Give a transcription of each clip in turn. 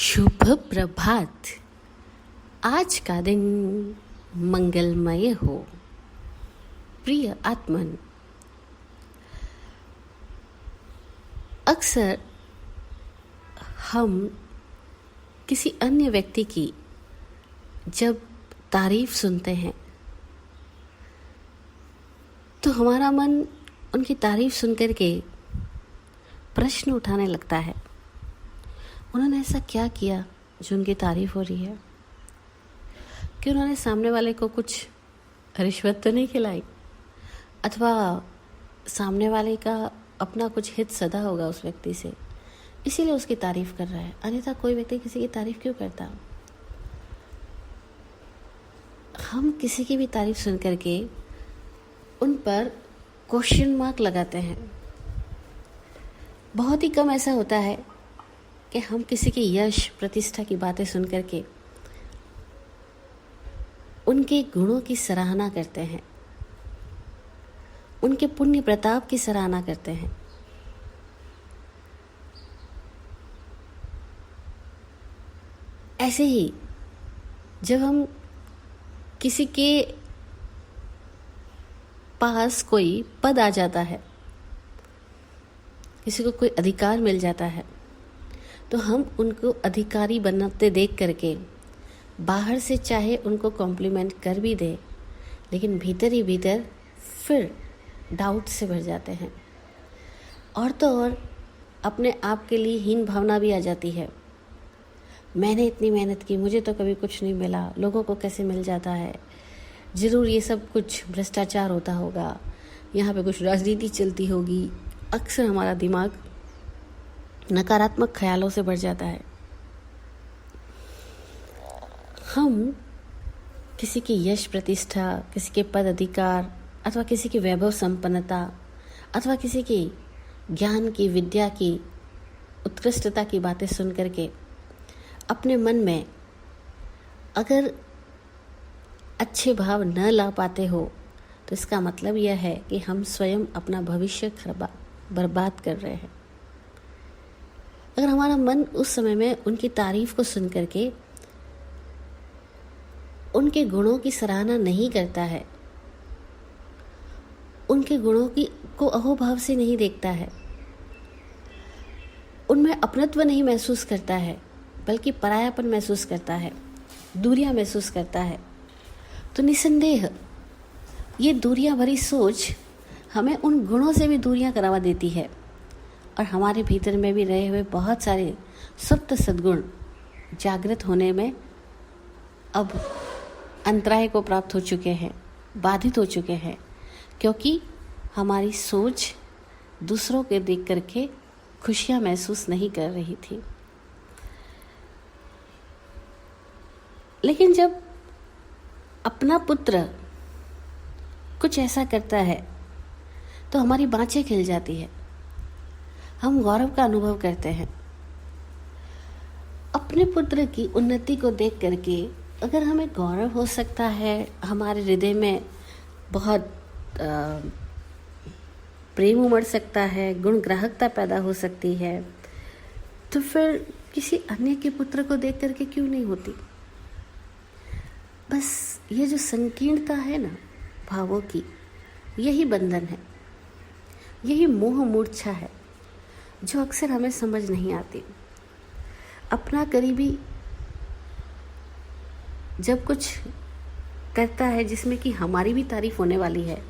शुभ प्रभात। आज का दिन मंगलमय हो। प्रिय आत्मन, अक्सर हम किसी अन्य व्यक्ति की जब तारीफ सुनते हैं तो हमारा मन उनकी तारीफ सुनकर के प्रश्न उठाने लगता है, उन्होंने ऐसा क्या किया जो उनकी तारीफ हो रही है? कि उन्होंने सामने वाले को कुछ रिश्वत तो नहीं खिलाई, अथवा सामने वाले का अपना कुछ हित सदा होगा उस व्यक्ति से, इसीलिए उसकी तारीफ कर रहा है। अन्यथा कोई व्यक्ति किसी की तारीफ क्यों करता? हम किसी की भी तारीफ सुन करके उन पर क्वेश्चन मार्क लगाते हैं। बहुत ही कम ऐसा होता है कि हम किसी की यश प्रतिष्ठा की बातें सुन करके उनके गुणों की सराहना करते हैं, उनके पुण्य प्रताप की सराहना करते हैं। ऐसे ही जब हम किसी के पास कोई पद आ जाता है, किसी को कोई अधिकार मिल जाता है, तो हम उनको अधिकारी बनते देख करके बाहर से चाहे उनको कॉम्प्लीमेंट कर भी दे, लेकिन भीतर ही भीतर फिर डाउट से भर जाते हैं। और तो और अपने आप के लिए हीन भावना भी आ जाती है। मैंने इतनी मेहनत की, मुझे तो कभी कुछ नहीं मिला, लोगों को कैसे मिल जाता है? ज़रूर ये सब कुछ भ्रष्टाचार होता होगा, यहाँ पे कुछ राजनीति चलती होगी। अक्सर हमारा दिमाग नकारात्मक ख्यालों से भर जाता है। हम किसी की यश प्रतिष्ठा, किसी के पद अधिकार, अथवा किसी की वैभव संपन्नता, अथवा किसी की ज्ञान की, विद्या की उत्कृष्टता की बातें सुन करके अपने मन में अगर अच्छे भाव न ला पाते हो, तो इसका मतलब यह है कि हम स्वयं अपना भविष्य बर्बाद कर रहे हैं। अगर हमारा मन उस समय में उनकी तारीफ को सुन करके उनके गुणों की सराहना नहीं करता है, उनके गुणों को अहोभाव से नहीं देखता है, उनमें अपनत्व नहीं महसूस करता है, बल्कि परायापन महसूस करता है, दूरियां महसूस करता है, तो निसंदेह ये दूरियां भरी सोच हमें उन गुणों से भी दूरियां करवा देती है। और हमारे भीतर में भी रहे हुए बहुत सारे सुप्त सद्गुण जागृत होने में अब अंतराय को प्राप्त हो चुके हैं, बाधित हो चुके हैं, क्योंकि हमारी सोच दूसरों के देख करके खुशियां महसूस नहीं कर रही थी। लेकिन जब अपना पुत्र कुछ ऐसा करता है तो हमारी बाँछें खिल जाती है, हम गौरव का अनुभव करते हैं। अपने पुत्र की उन्नति को देख करके अगर हमें गौरव हो सकता है, हमारे हृदय में बहुत प्रेम उमड़ सकता है, गुणग्राहकता पैदा हो सकती है, तो फिर किसी अन्य के पुत्र को देख करके क्यों नहीं होती? बस ये जो संकीर्णता है ना भावों की, यही बंधन है, यही मोह मूर्छा है जो अक्सर हमें समझ नहीं आती। अपना करीबी जब कुछ करता है जिसमें कि हमारी भी तारीफ होने वाली है,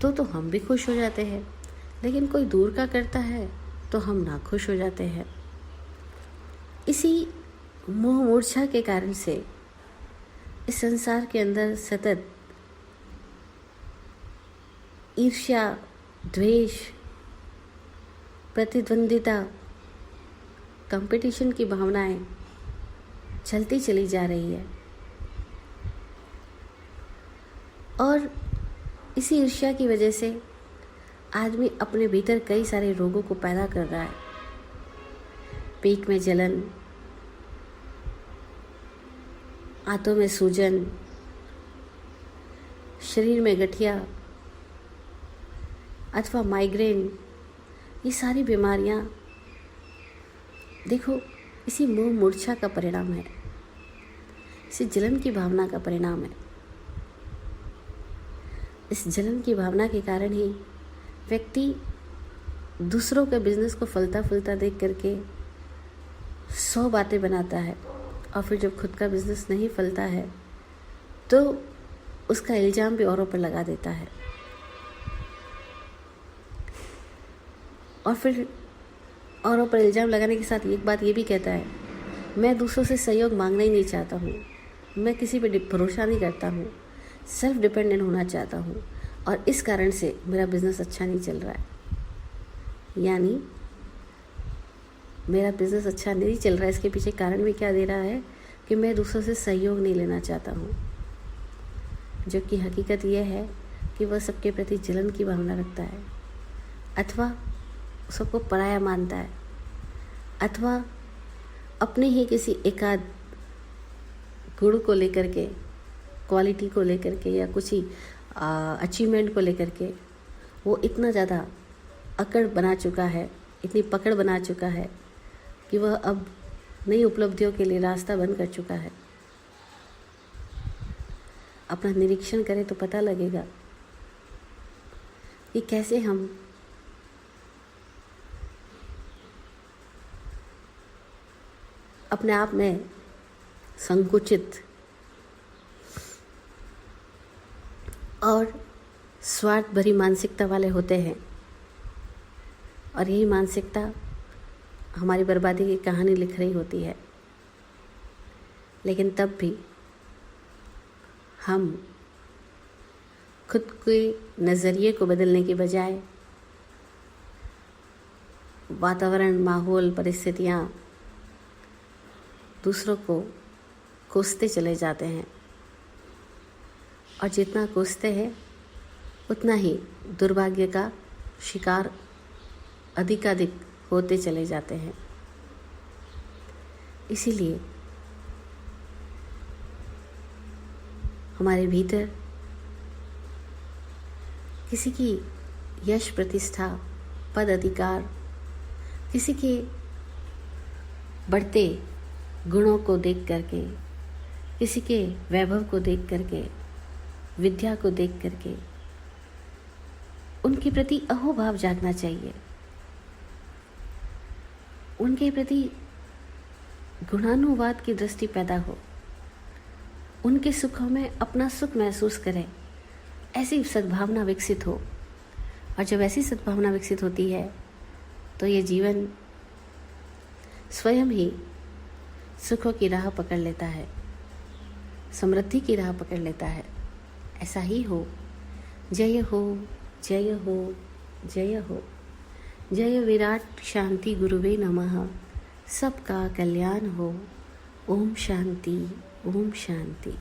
तो हम भी खुश हो जाते हैं, लेकिन कोई दूर का करता है तो हम ना खुश हो जाते हैं। इसी मोह मूर्छा के कारण से इस संसार के अंदर सतत ईर्ष्या, द्वेष, प्रतिद्वंदिता, कंपटीशन की भावनाएं चलती चली जा रही है। और इसी ईर्ष्या की वजह से आदमी अपने भीतर कई सारे रोगों को पैदा कर रहा है। पेट में जलन, आंतों में सूजन, शरीर में गठिया अथवा माइग्रेन, ये सारी बीमारियां देखो इसी मोह मूर्छा का परिणाम है, इसी जलन की भावना का परिणाम है। इस जलन की भावना के कारण ही व्यक्ति दूसरों के बिजनेस को फलता फूलता देख करके 100 बातें बनाता है, और फिर जब खुद का बिजनेस नहीं फलता है तो उसका इल्ज़ाम भी औरों पर लगा देता है, और फिर औरों पर इल्ज़ाम लगाने के साथ एक बात ये भी कहता है, मैं दूसरों से सहयोग मांगना ही नहीं चाहता हूँ, मैं किसी पे भरोसा नहीं करता हूँ, सेल्फ डिपेंडेंट होना चाहता हूँ, और इस कारण से मेरा बिज़नेस अच्छा नहीं चल रहा है। यानी मेरा बिज़नेस अच्छा नहीं चल रहा है, इसके पीछे कारण भी क्या दे रहा है कि मैं दूसरों से सहयोग नहीं लेना चाहता हूँ, जबकि हकीकत यह है कि वह सबके प्रति जलन की भावना रखता है, अथवा सबको पराया मानता है, अथवा अपने ही किसी एकाध गुण को लेकर के, क्वालिटी को लेकर के, या कुछ ही अचीवमेंट को लेकर के वो इतना ज़्यादा अकड़ बना चुका है, इतनी पकड़ बना चुका है कि वह अब नई उपलब्धियों के लिए रास्ता बंद कर चुका है। अपना निरीक्षण करें तो पता लगेगा कि कैसे हम अपने आप में संकुचित और स्वार्थ भरी मानसिकता वाले होते हैं, और यही मानसिकता हमारी बर्बादी की कहानी लिख रही होती है। लेकिन तब भी हम खुद के नज़रिए को बदलने के बजाय वातावरण, माहौल, परिस्थितियाँ, दूसरों को कोसते चले जाते हैं, और जितना कोसते हैं उतना ही दुर्भाग्य का शिकार अधिकाधिक होते चले जाते हैं। इसीलिए हमारे भीतर किसी की यश, प्रतिष्ठा, पद, अधिकार, किसी के बढ़ते गुणों को देख करके, किसी के वैभव को देख करके, विद्या को देख करके उनके प्रति अहोभाव जागना चाहिए, उनके प्रति गुणानुवाद की दृष्टि पैदा हो, उनके सुखों में अपना सुख महसूस करें, ऐसी सद्भावना विकसित हो। और जब ऐसी सद्भावना विकसित होती है तो ये जीवन स्वयं ही सुखों की राह पकड़ लेता है, समृद्धि की राह पकड़ लेता है। ऐसा ही हो। जय हो, जय हो, जय हो। जय विराट शांति गुरुवे नमः। सबका कल्याण हो। ओम शांति, ओम शांति।